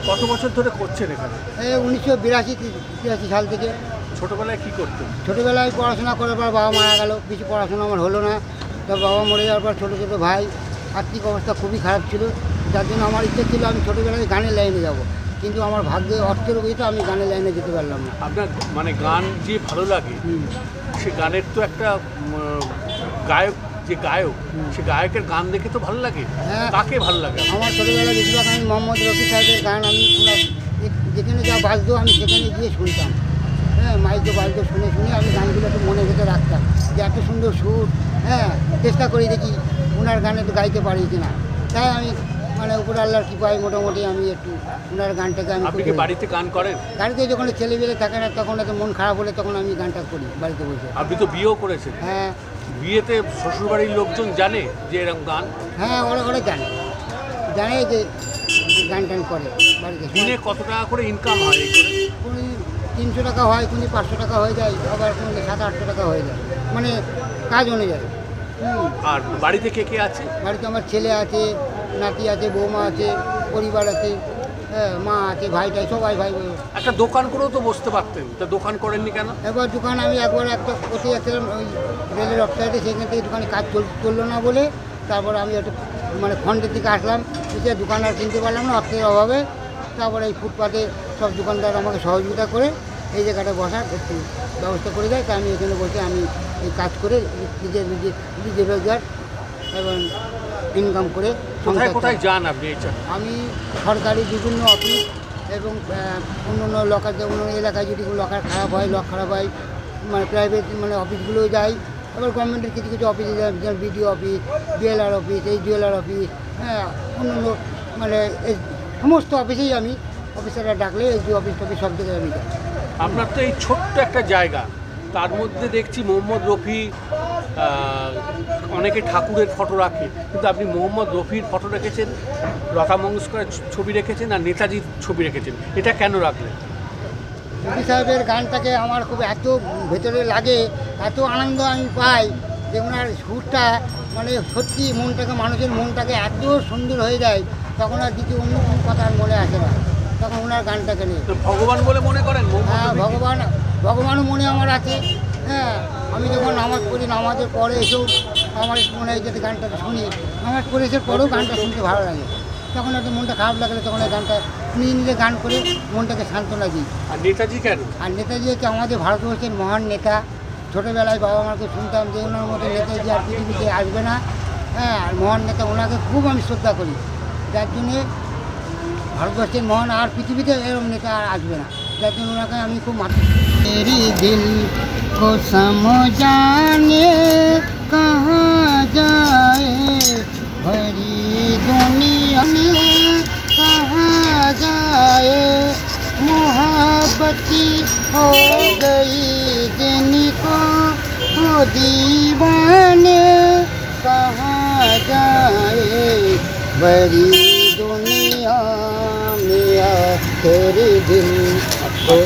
কত বছর ধরে করছেন এখানে? 1982 সাল থেকে। ছোটবেলায় কি করতেন? ছোটোবেলায় পড়াশোনা করার পর বাবা মারা গেল, কিছু পড়াশোনা আমার হলো না। তো বাবা মরে যাওয়ার পর ছোটো ছোটো ভাই, আর্থিক অবস্থা খুবই খারাপ ছিল, যার জন্য আমার ইচ্ছে ছিল আমি ছোটোবেলায় গানের লাইনে যাব, কিন্তু আমার ভাগ্যে অর্থের বইতে আমি গানের লাইনে যেতে পারলাম না। আপনার মানে গান যে ভালো লাগে, সে গানের তো একটা গায়ক, যে গায়ক সে গায়কের গান দেখে তো ভালো লাগে। হ্যাঁ, তাকে ভালো লাগে। আমার ছোটোবেলায় বেশিরভাগ আমি মোহাম্মদ রফি সাহেবের গান আমি যেখানে যা বাজতো আমি সেখানে গিয়ে শুনতাম। হ্যাঁ, মাইকে বাজতো, শুনে শুনে আমি গানগুলো একটু মনের ভেতরে রাখতাম যে এত সুন্দর সুর। হ্যাঁ, চেষ্টা করি দেখি ওনার গানে একটু গাইতে পারি কিনা। তাই আমি মানে উপর আল্লাহর কৃপায় মোটামুটি আমি একটু ওনার গানটাকে আমি। আপনি কি বাড়িতে গান করেন? বাড়িতে যখন ছেলেবেলে থাকে না তখন এত মন খারাপ হলে তখন আমি গানটা করি বাড়িতে বসে। আপনি তো বিয়েও করেছেন। হ্যাঁ। বিয়েতে শ্বশুরবাড়ির লোকজন জানে যে এরকম গান? হ্যাঁ, ওরা জানে যে গান টান করে বাড়িতে। দিনে কত টাকা করে ইনকাম হয়? কোনো 300 টাকা হয়, কোনো 500 টাকা হয়ে যায়, আবার কোনো 700-800 টাকা হয়ে যায়, মানে কাজ অনুযায়ী। আর বাড়িতে কে কে আছে? বাড়িতে আমার ছেলে আছে, নাতি আছে, বৌমা আছে, পরিবার আছে, হ্যাঁ, মা আছে, ভাইটাই সবাই ভাই। একটা দোকান করেও তো বসতে পারতেন, তা দোকান করেননি কেন? এবার দোকান আমি একবার একটা করতে যাচ্ছিলাম ওই রেলের অফসাইডে, সেখান থেকে দোকানে কাজ চললো না বলে তারপরে আমি একটু মানে খন্ডের দিকে আসলাম, এসে দোকান আর কিনতে পারলাম না অর্থের অভাবে। তারপরে এই ফুটপাতে সব দোকানদার আমাকে সহযোগিতা করে এই জায়গাটা বসার একটু ব্যবস্থা করে দেয়। তা আমি এখানে বসে আমি এই কাজ করে নিজের রোজগার এবং ইনকাম করে। কোথায় যান আপনি? আমি সরকারি বিভিন্ন অফিস এবং অন্য অন্য এলাকায় যদি কোনো লক খারাপ হয় মানে প্রাইভেট মানে অফিসগুলোও যাই। এবার গভর্নমেন্টের কিছু কিছু অফিসে যাই, যেমন BDO office, DLR office, HDLR office, হ্যাঁ, অন্য মানে সমস্ত অফিসেই আমি অফিসাররা ডাকলে এই অফিস সব জায়গায় আমি যাই। আপনার তো এই ছোট্ট একটা জায়গা, তার মধ্যে দেখছি মোহাম্মদ রফি, অনেকে ঠাকুরের ফটো রাখে, কিন্তু আপনি মোহাম্মদ রফির ফটো রেখেছেন, লতা মঙ্গেশকরের ছবি রেখেছেন, আর নেতাজির ছবি রেখেছেন, এটা কেন রাখলেন? রফি সাহেবের গানটাকে আমার খুব এত ভেতরে লাগে, এত আনন্দ আমি পাই যে ওনার সুরটা মানে সত্যি মানুষের মনটাকে এত সুন্দর হয়ে যায়, তখন আর কিছু অন্য কোনো কথা আর মনে আসে না, তখন ওনার গানটাকে নিয়ে ভগবান বলে মনে করেন? হ্যাঁ, ভগবানও মনে আমার আছে। হ্যাঁ, আমি যখন নামাজ পড়ি, নামাজের পরে এসেও আমার মনে হয় যদি গানটা শুনি, নামাজ পড়ে এসে পরেও গানটা শুনতে ভালো লাগে। তখন একটু মনটা খারাপ লাগলে তখন এই গানটা নিজে গান করে মনটাকে সান্ত্বনা দিই। আর নেতাজি কেন? আর নেতাজি হচ্ছে আমাদের ভারতবর্ষের মহান নেতা। ছোটোবেলায় বাবা মাকে শুনতাম যে ওনার মতো নেতাজি আর পৃথিবীতে আসবে না। হ্যাঁ, আর মহান নেতা, ওনাকে খুব আমি শ্রদ্ধা করি, যার জন্যে ভারতবর্ষের মহান আর পৃথিবীতে এরকম নেতা আর আসবে না, যার জন্য ওনাকে আমি খুব মানি। মেরি দিল কো সমঝানে কহাঁ যায়, ভরি দুনিয়া মে কহাঁ যায়, मोहब्बती हो गई जिनको वो दीवाने कहाँ जाए, बड़ी दुनिया में तेरे दिल को